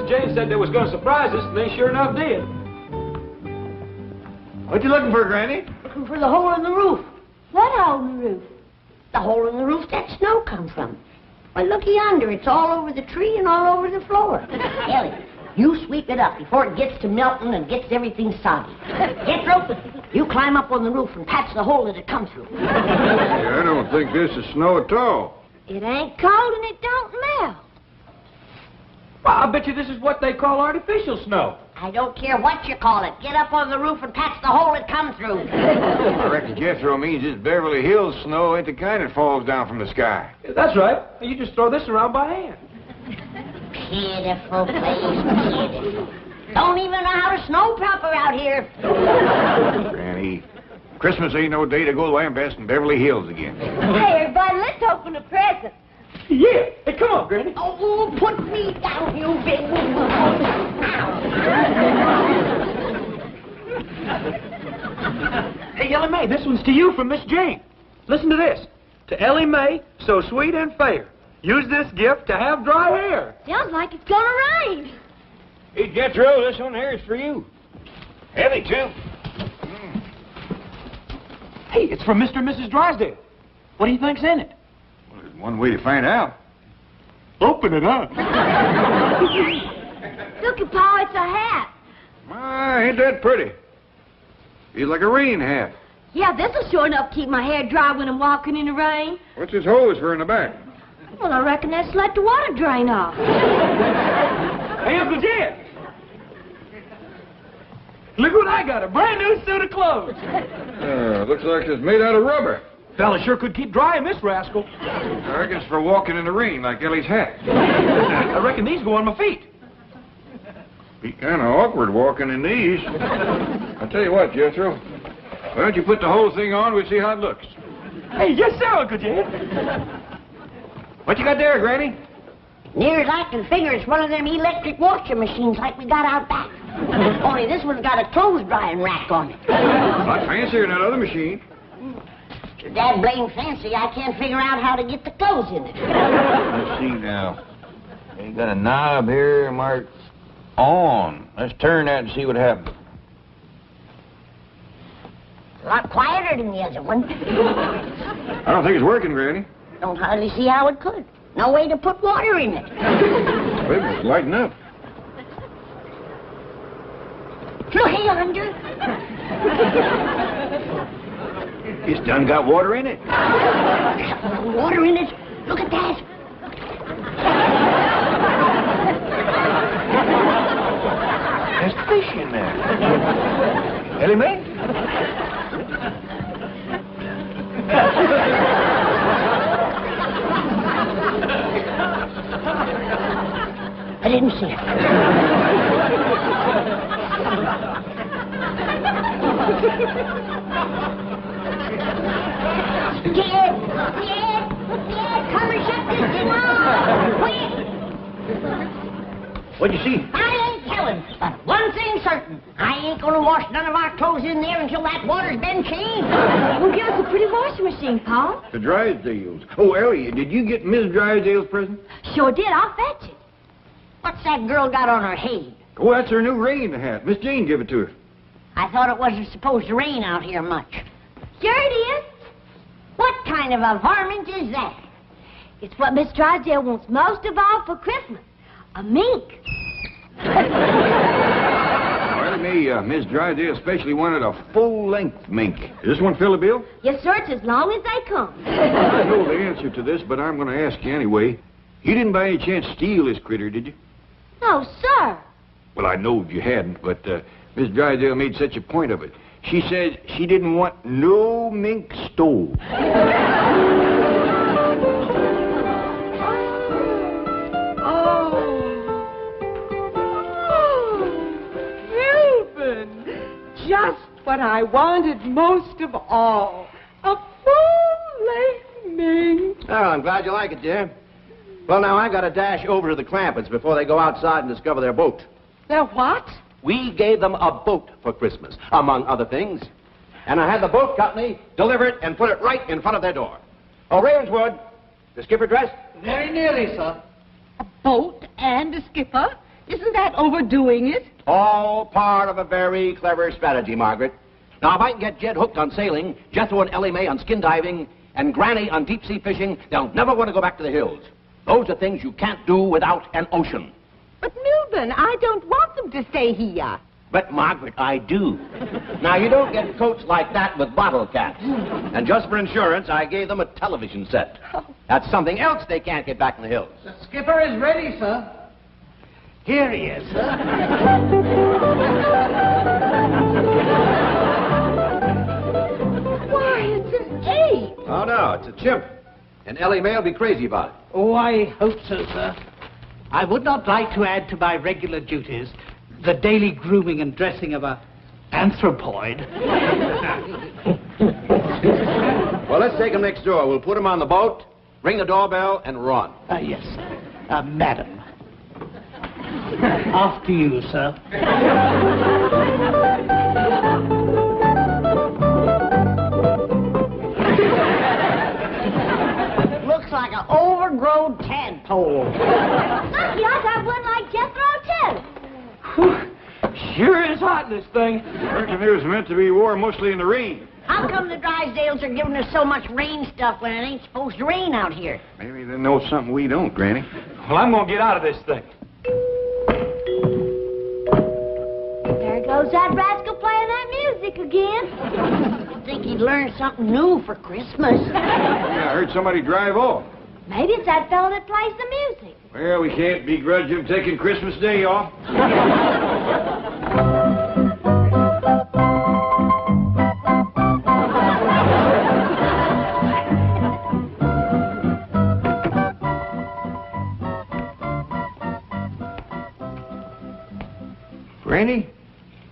Mrs. Jane said they was going to surprise us, and they sure enough did. What you looking for, Granny? Looking for the hole in the roof. What hole in the roof? The hole in the roof that snow comes from. Why, looky yonder. It's all over the tree and all over the floor. Ellie, you sweep it up before it gets to melting and gets everything soggy. Jethro, you climb up on the roof and patch the hole that it comes through. Yeah, I don't think this is snow at all. It ain't cold and it don't melt. Well, I bet you this is what they call artificial snow. I don't care what you call it. Get up on the roof and patch the hole it comes through. I reckon Jethro means it's Beverly Hills snow ain't the kind that falls down from the sky. Yeah, that's right. You just throw this around by hand. Pitiful place, pitiful. Don't even know how to snow proper out here. Granny, Christmas ain't no day to go lambasting Beverly Hills again. Hey, everybody, let's open a present. Yeah. Hey, come on, Granny. Oh, put me down, you big... Hey, Ellie Mae, this one's to you from Miss Jane. Listen to this. To Ellie Mae, so sweet and fair. Use this gift to have dry hair. Sounds like it's gonna rain. Hey, Jethro, this one here is for you. Heavy, too. Hey, it's from Mr. and Mrs. Drysdale. What do you think's in it? Well, there's one way to find out. Open it up. Look at Pa, it's a hat. Ain't that pretty? Feels like a rain hat. Yeah, this'll sure enough keep my hair dry when I'm walking in the rain. What's this hose for in the back? Well, I reckon that's to let the water drain off. Hey, Uncle Jed. Look what I got, a brand new suit of clothes. Looks like it's made out of rubber. Fella sure could keep dry in this rascal. I reckon it's for walking in the rain like Ellie's hat. I reckon these go on my feet. Be kind of awkward walking in these. I'll tell you what, Jethro. Why don't you put the whole thing on, we'll see how it looks. Hey, yes, sir, Uncle Jed. What you got there, Granny? Near as I can figure, it's one of them electric washing machines like we got out back. Only this one's got a clothes drying rack on it. A lot fancier than that other machine. It's dad blame fancy. I can't figure out how to get the clothes in it. Let's see now. You got a knob here marked on. Let's turn that and see what happens. A lot quieter than the other one. I don't think it's working, Granny. Don't hardly see how it could. No way to put water in it. Maybe it's lighting up. Look yonder. It's done got water in it. Water in it. Look at that. There's fish in there. Ellie Mae? I didn't see it. Dad, come and shut this thing off. Quick. What'd you see? I ain't telling, but one thing's certain. I ain't gonna wash none of our clothes in there until that water's been changed. Well, give us a pretty washing machine, Pa. The Drysdales. Oh, Ellie, did you get Miss Drysdale's present? Sure did. I'll fetch it. What's that girl got on her head? Oh, that's her new rain hat. Miss Jane gave it to her. I thought it wasn't supposed to rain out here much. Sure it is. What kind of a varmint is that? It's what Miss Drysdale wants most of all for Christmas. A mink. Well, Miss Drysdale especially wanted a full-length mink. Is this one fill a bill? Yes, sir. It's as long as they come. I know the answer to this, but I'm going to ask you anyway. You didn't by any chance steal this critter, did you? No, sir. Well, I knowed you hadn't, but Miss Drysdale made such a point of it. She said she didn't want no mink stole. Just what I wanted most of all. A full-length mink. Oh, I'm glad you like it, dear. Well, now, I got to dash over to the Clampetts before they go outside and discover their boat. Their what? We gave them a boat for Christmas, among other things. And I had the boat company deliver it and put it right in front of their door. Oh, Ravenswood, the skipper dressed? Very nearly, sir. A boat and a skipper? Isn't that overdoing it? All part of a very clever strategy, Margaret. Now, if I can get Jed hooked on sailing, Jethro and Ellie Mae on skin diving, and Granny on deep-sea fishing, they'll never want to go back to the hills. Those are things you can't do without an ocean. But, Milburn, I don't want them to stay here. But, Margaret, I do. Now, you don't get coats like that with bottle caps. And just for insurance, I gave them a television set. That's something else they can't get back in the hills. The skipper is ready, sir. Here he is, sir. Why, it's an ape. Oh, no, it's a chimp. And Ellie Mae will be crazy about it. Oh, I hope so, sir. I would not like to add to my regular duties the daily grooming and dressing of a anthropoid. Well, let's take him next door. We'll put him on the boat, ring the doorbell, and run. Yes, sir. Madam. After you, sir. Looks like an overgrown tadpole. Lucky I got one like Jethro, too. Sure is hot in this thing. I reckon it was meant to be wore mostly in the rain. How come the Drysdales are giving us so much rain stuff when it ain't supposed to rain out here? Maybe they know something we don't, Granny. Well, I'm gonna get out of this thing. There goes that rascal playing that music again. You'd think he'd learn something new for Christmas. Yeah, I heard somebody drive off. Maybe it's that fellow that plays the music. Well, we can't begrudge him taking Christmas Day off. Granny,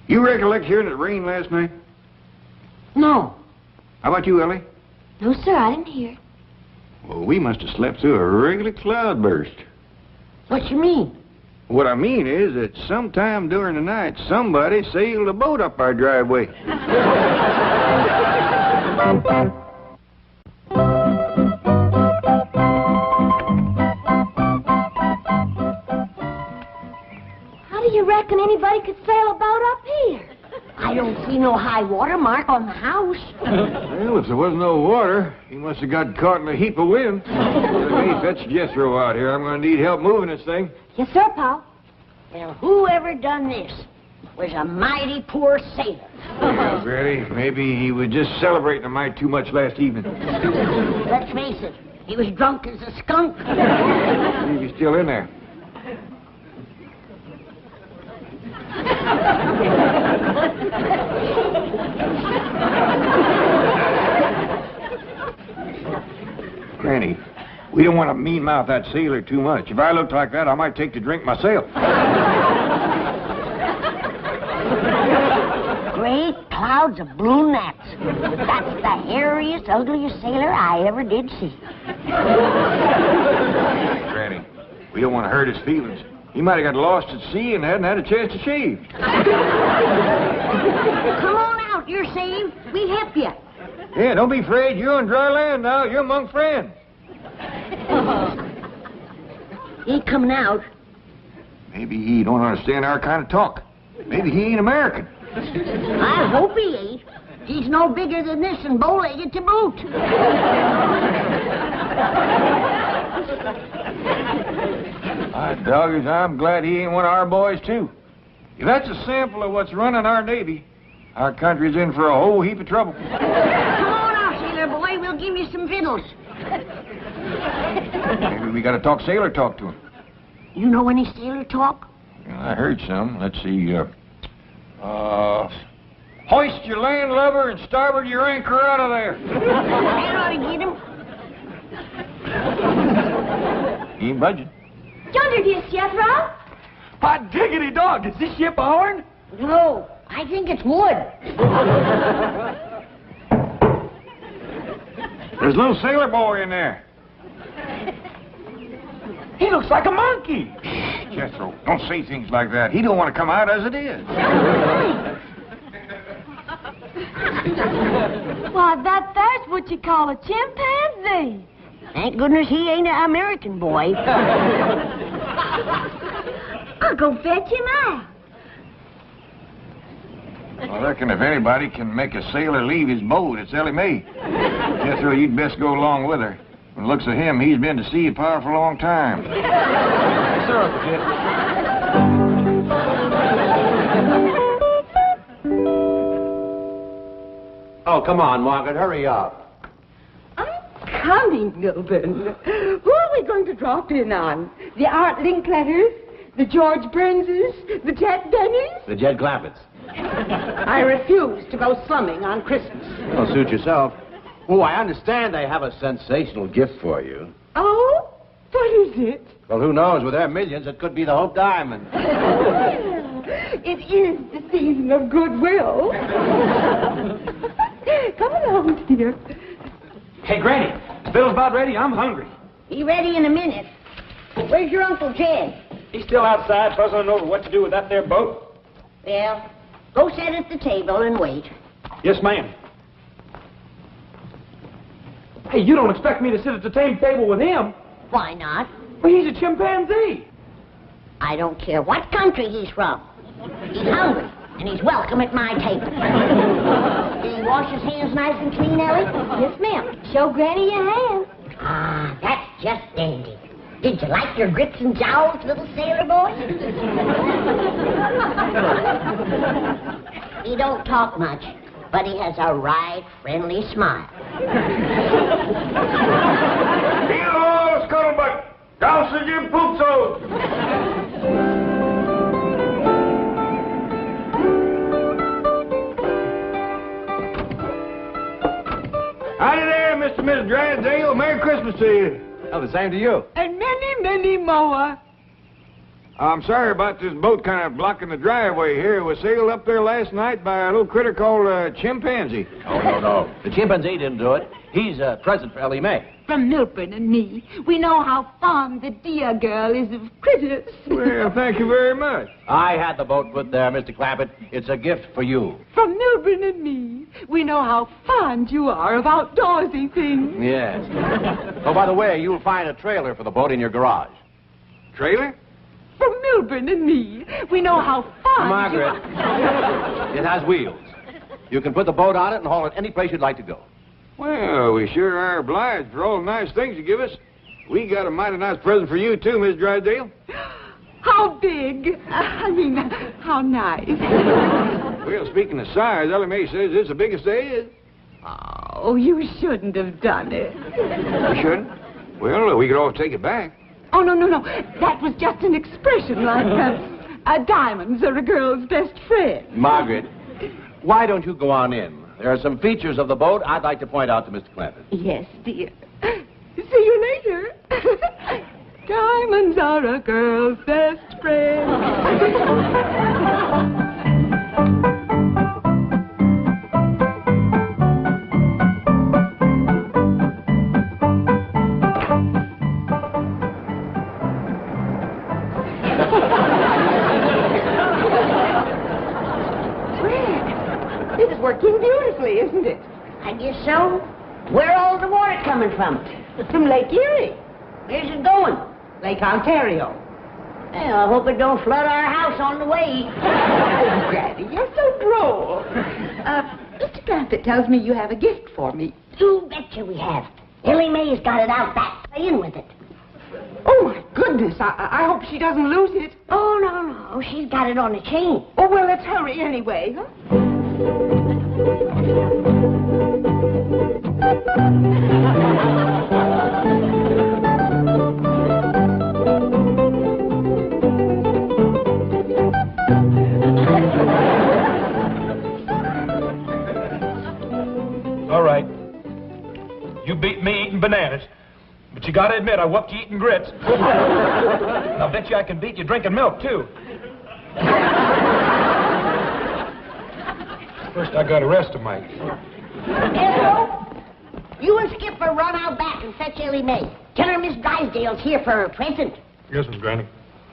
you recollect hearing it rain last night? No. How about you, Ellie? No, sir, I didn't hear. Well, we must have slept through a regular cloudburst. What you mean? What I mean is that sometime during the night, somebody sailed a boat up our driveway. How do you reckon anybody could sail a boat up here? I don't see no high water mark on the house. Well, if there was no water, he must have got caught in a heap of wind. Hey, fetch Jethro out here. I'm going to need help moving this thing. Yes, sir, Pa. Well, whoever done this was a mighty poor sailor. Well, Granny, maybe he was just celebrating a mite too much last evening. Let's face it, he was drunk as a skunk. See if he's still in there. Granny, we don't want to mean-mouth that sailor too much. If I looked like that, I might take to drink myself. Great clouds of blue gnats. That's the hairiest, ugliest sailor I ever did see. Granny, we don't want to hurt his feelings. He might have got lost at sea and hadn't had a chance to shave. Come on out, you're saved. We help you. Yeah, don't be afraid. You're on dry land now. You're among friends. He ain't coming out. Maybe he don't understand our kind of talk. Maybe he ain't American. I hope he ain't. He's no bigger than this and bow-legged to boot. My doggers, I'm glad he ain't one of our boys, too. If that's a sample of what's running our Navy, our country's in for a whole heap of trouble. Come on out, sailor boy. We'll give you some victuals. Maybe we got to talk sailor talk to him. You know any sailor talk? Well, I heard some. Let's see. Hoist your land lubber and starboard your anchor out of there. That ought to get him. He ain't budging. Yonder it is, Jethro. Hot diggity dog, is this ship a horn? No, I think it's wood. There's a little sailor boy in there. He looks like a monkey. Jethro, don't say things like that. He don't want to come out as it is. Why, there's what you call a chimpanzee. Thank goodness he ain't an American boy. I'll go fetch him out. I reckon if anybody can make a sailor leave his boat, it's Ellie Mae. Jethro, you'd best go along with her. From the looks of him, he's been to sea a powerful long time. Yes, sir, Oh, come on, Margaret, hurry up. I'm coming, Milburn. Who are we going to drop in on? The Art Linkletters? The George Burnses? The Jack Bennys? The Jed Clampetts. I refuse to go slumming on Christmas. Well, suit yourself. Oh, I understand they have a sensational gift for you. Oh? What is it? Well, who knows? With their millions, it could be the Hope Diamond. It is the season of goodwill. Come along, dear. Hey, Granny, the bill's about ready. I'm hungry. Be ready in a minute. Where's your Uncle Jed? He's still outside puzzling over what to do with that there boat. Well, go sit at the table and wait. Yes, ma'am. Hey, you don't expect me to sit at the same table with him? Why not? Well, he's a chimpanzee. I don't care what country he's from. He's hungry, and he's welcome at my table. Did he wash his hands nice and clean, Ellie? Yes, ma'am. Show Granny your hand. Ah, that's just dandy. Did you like your grits and jowls, little sailor boy? He don't talk much, but he has a right friendly smile. Hello, Scuttlebutt! Douse of your poopsos! Howdy there, Mr. and Mrs. Drysdale. Merry Christmas to you. Oh, the same to you. And many, many more. I'm sorry about this boat kind of blocking the driveway here. It was sailed up there last night by a little critter called a chimpanzee. Oh, no. The chimpanzee didn't do it. He's a present for Ellie Mae. From Milburn and me, we know how fond the dear girl is of critters. Well, thank you very much. I had the boat put there, Mr. Clampett. It's a gift for you. From Milburn and me, we know how fond you are of outdoorsy things. Yes. Oh, by the way, you'll find a trailer for the boat in your garage. Trailer? From Milburn and me, we know how fond Margaret, you are. it has wheels. You can put the boat on it and haul it any place you'd like to go. Well, we sure are obliged for all the nice things you give us. We got a mighty nice present for you, too, Miss Drysdale. How big? How nice. Well, speaking of size, Ellie Mae says it's the biggest there is. Oh, you shouldn't have done it. We shouldn't? Well, we could all take it back. Oh, no. That was just an expression like diamonds are a girl's best friend. Margaret, why don't you go on in? There are some features of the boat I'd like to point out to Mr. Clampett. Yes, dear. See you later. Diamonds are a girl's best friend. It's working beautifully, isn't it? I guess so. Where all the water coming from? From Lake Erie, Where's it going? Lake Ontario. Well, I hope it don't flood our house on the way. Oh, Granny, you're so droll. Mr. Clampett tells me you have a gift for me. You betcha we have. Ellie Mae's got it out back. Play in with it. Oh, my goodness. I hope she doesn't lose it. Oh, no. She's got it on a chain. Oh, well, let's hurry anyway, huh? All right. You beat me eating bananas. But you gotta admit, I whooped you eating grits. And I'll bet you I can beat you drinking milk, too. First, I gotta rest a mite. Hello? You and Skipper run out back and fetch Ellie Mae. Tell her Miss Drysdale's here for her present. Yes, Miss Granny.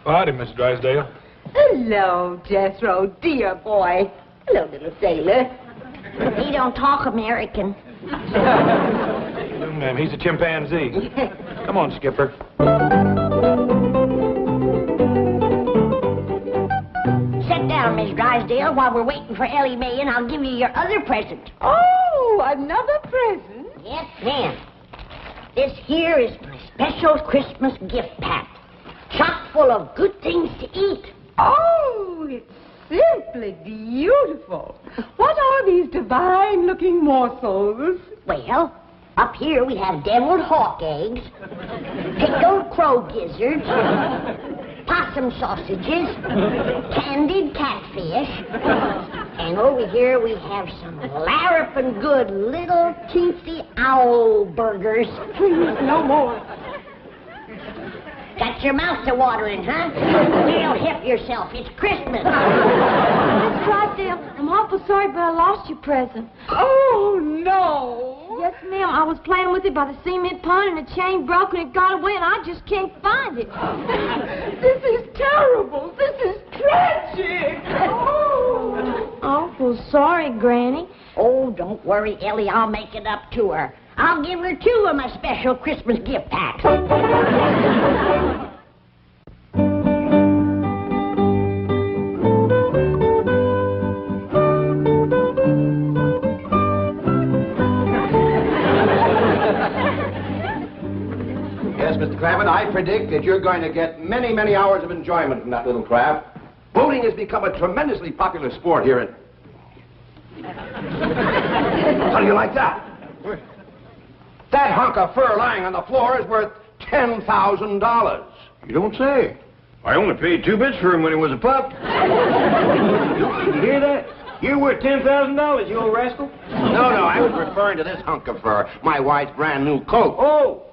Oh, howdy, Miss Drysdale. Hello, Jethro, dear boy. Hello, little sailor. He don't talk American. No, ma'am, he's a chimpanzee. Come on, Skipper. down, Miss Drysdale, while we're waiting for Ellie Mae, and I'll give you your other present. Oh, another present? Yes, ma'am. This here is my special Christmas gift pack, chock full of good things to eat. Oh, it's simply beautiful. What are these divine-looking morsels? Well, up here we have deviled hawk eggs, pickled crow gizzards, possum sausages, candied catfish, and over here we have some larrapin' good little teensy owl burgers. Please, no more. Got your mouth to watering, huh? Well, help yourself. It's Christmas. Miss Drysdale, I'm awful sorry, but I lost your present. Oh, no. Yes, ma'am. I was playing with it by the cement pond, and the chain broke, and it got away, and I just can't find it. This is terrible. This is tragic. Oh. Awful sorry, Granny. Oh, don't worry, Ellie. I'll make it up to her. I'll give her 2 of my special Christmas gift packs. Yes, Mr. Clampett, I predict that you're going to get many, many hours of enjoyment from that little craft. Boating has become a tremendously popular sport here in... How do you like that? That hunk of fur lying on the floor is worth $10,000. You don't say. I only paid 2 bits for him when he was a pup. You hear that? You're worth $10,000, you old rascal. No, I was referring to this hunk of fur, my wife's brand new coat. Oh,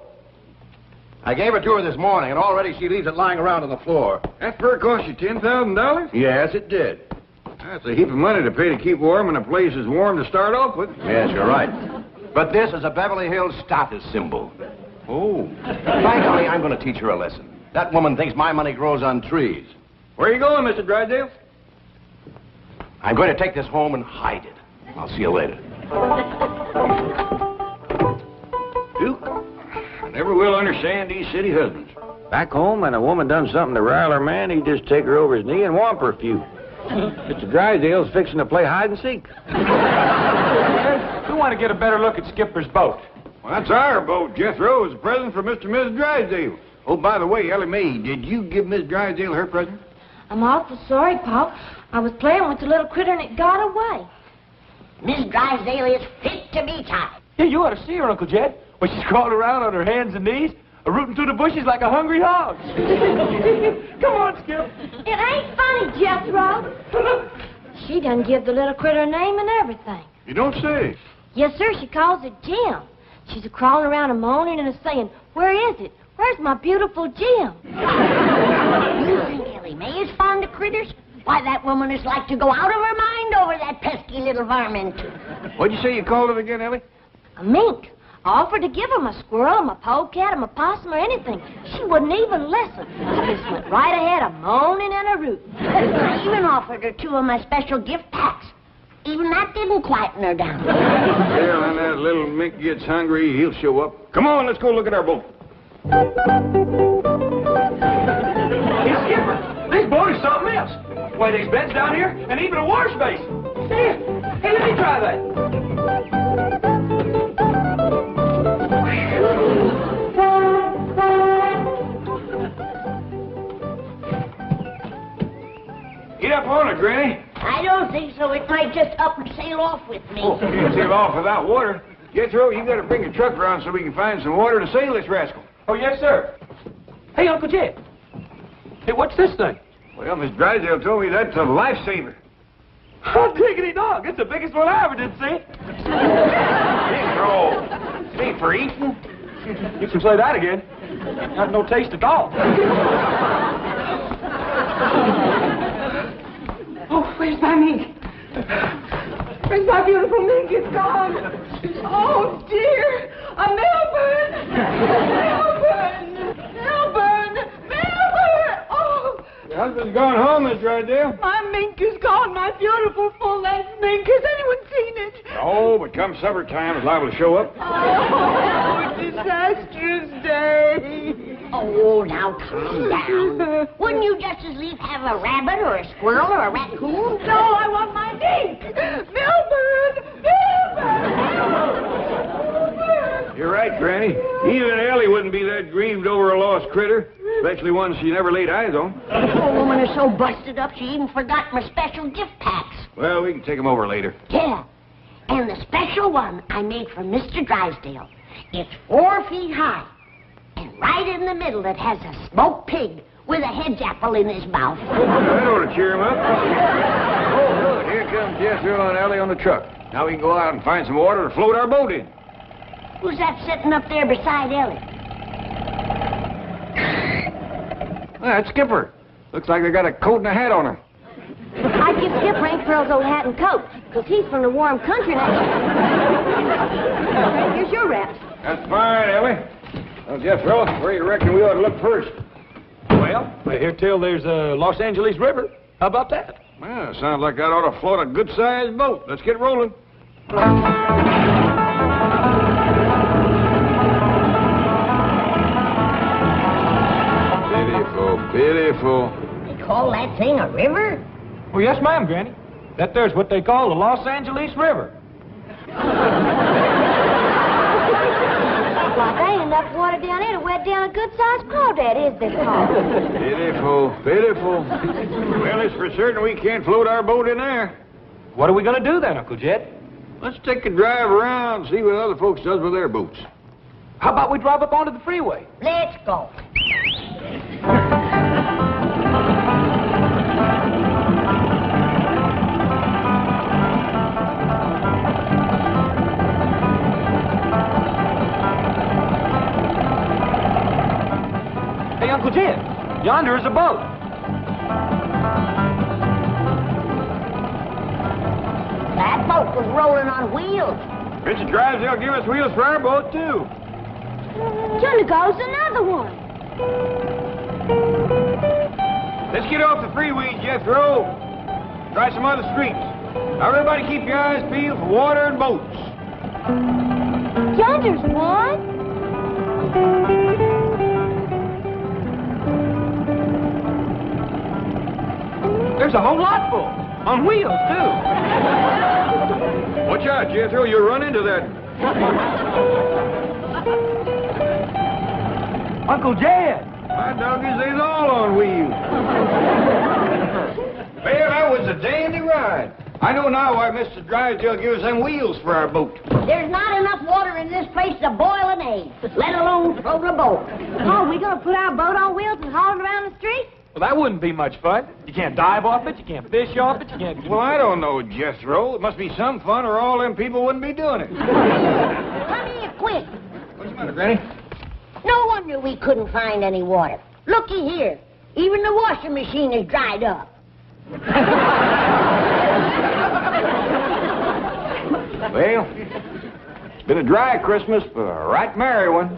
I gave it to her this morning, and already she leaves it lying around on the floor. that fur cost you $10,000? Yes, it did. That's a heap of money to pay to keep warm, and a place is warm to start off with. Yes, you're right. But this is a Beverly Hills status symbol. Oh. Frankly, I'm going to teach her a lesson. That woman thinks my money grows on trees. Where are you going, Mr. Drysdale? I'm going to take this home and hide it. I'll see you later. Duke, I never will understand these city husbands. Back home, when a woman done something to rile her man, he'd just take her over his knee and whomp her a few. Mr. Drysdale's fixing to play hide and seek. We want to get a better look at Skipper's boat. Well, that's our boat, Jethro. It's a present for Mr. and Mrs. Drysdale. Oh, by the way, Ellie Mae, did you give Miss Drysdale her present? I'm awful sorry, Pop. I was playing with the little critter, and it got away. Miss Drysdale is fit to be tied. Yeah, you ought to see her, Uncle Jed. When she's crawling around on her hands and knees, rooting through the bushes like a hungry hog. Come on, Skip. It ain't funny, Jethro. She done give the little critter a name and everything. You don't say. Yes, sir, she calls it Jim. She's a-crawling around a-moaning and a-saying, "Where is it? Where's my beautiful Jim?" You think Ellie Mae is fond of critters? Why, that woman is like to go out of her mind over that pesky little varmint. What'd you say you called it again, Ellie? A mink. I offered to give her my squirrel, my polecat, or my possum, or anything. She wouldn't even listen. She just went right ahead a-moaning and a-rooting. I even offered her 2 of my special gift packs. Even that didn't quieten her down. Well, when that little mink gets hungry, he'll show up. Come on, let's go look at our boat. Hey, Skipper, this boat is something else. Why, there's beds down here and even a wash basin. Hey, let me try that. Get up on it, Granny. I don't think so. It might just up and sail off with me. Oh, you can sail off without water. Jethro, you got to bring your truck around so we can find some water to sail this rascal. Oh, yes, sir. Hey, Uncle Jed. Hey, what's this thing? Well, Miss Drysdale told me that's a lifesaver. Oh, diggity dog. It's the biggest one I ever did see. Jethro, it ain't for eating. You can say that again. Got no taste at all. Oh, where's my mink? Where's my beautiful mink? It's gone. Oh, dear. Melbourne! Melbourne! Oh! Your husband's gone home, Miss Drysdale. My mink is gone. My beautiful full-length mink. Has anyone seen it? Oh, but come supper time, it's liable to show up. Oh, disastrous day. Oh, now calm down. Wouldn't you just as lief have a rabbit or a squirrel or a raccoon? No, I want my dink. Milburn! Milburn! You're right, Granny. Even Ellie wouldn't be that grieved over a lost critter, especially one she never laid eyes on. The poor woman is so busted up she even forgot my special gift packs. Well, we can take them over later. Yeah, and the special one I made for Mr. Drysdale. It's 4 feet high, and right in the middle it has a smoked pig with a hedge apple in his mouth. That ought to cheer him up. Oh, good. Here comes Jethro and Ellie on the truck. Now we can go out and find some water to float our boat in. Who's that sitting up there beside Ellie? That's Skipper. Looks like they got a coat and a hat on her. I'd give Skip Rank Pearl's old hat and coat, because he's from the warm country now. Here's your wraps. That's fine, Ellie. Well, Jethro, where do you reckon we ought to look first? Well, I hear tell there's a Los Angeles River. How about that? Well, sounds like that ought to float a good-sized boat. Let's get rolling. Pitiful, pitiful. They call that thing a river? Well, yes, ma'am, Granny. That there's what they call the Los Angeles River. Why, there ain't enough water down there to wet down a good-sized crawdad, is there, Paul? Pitiful, pitiful. Well, it's for certain we can't float our boat in there. What are we going to do then, Uncle Jed? Let's take a drive around and see what other folks does with their boats. How about we drive up onto the freeway? Let's go. Hey, Uncle Jed, yonder is a boat. That boat was rolling on wheels. Mr. Drysdale give us wheels for our boat, too. Yonder goes another one. Let's get off the freeway, Jethro. Try some other streets. Now, everybody keep your eyes peeled for water and boats. Yonder's one. There's a whole lot full. On wheels, too. Watch out, Jethro. You'll run into that. Uncle Jed. My doggies, they's all on wheels. Well, that was a dandy ride. I know now why Mr. Drysdale gives us them wheels for our boat. There's not enough water in this place to boil an egg, let alone float a boat. Oh, we gonna put our boat on wheels and haul it around the street? Well, that wouldn't be much fun. You can't dive off it, you can't fish off it, you can't... Well, I don't know, Jethro. It must be some fun or all them people wouldn't be doing it. Come here, quick. What's the matter, Granny? No wonder we couldn't find any water. Looky here. Even the washing machine is dried up. Well, it's been a dry Christmas, but a right merry one.